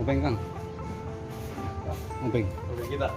Upeng Kang. Upeng. Oke kita.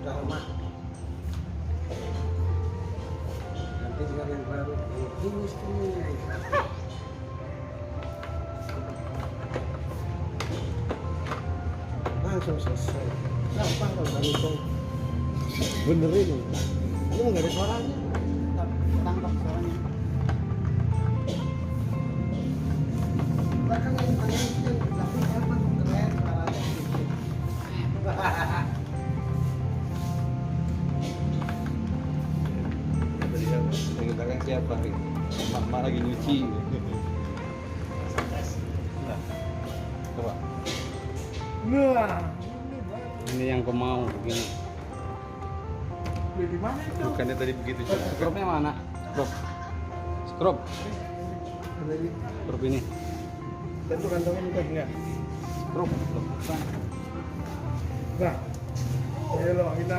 Sudah lama. Nanti juga yang baru ini semuanya. Langsung selesai. Gampang kalau itu. Benerin. Ini nggak ada suaranya. Tangkap suaranya. Bahkan yang paling itu tapi apa keren suaranya. Tadi kan yang belakang siapa? Mak lagi nyuci. Nah, coba. Nah, Ini yang kau mau begini. di mana itu? Bukannya tadi begitu sih. Skrupnya mana? Skrup. Skrup. Skrup ini. Tentu kantongnya bukan enggak. Skrup. Loh, bukan. Nah, ayo lo kita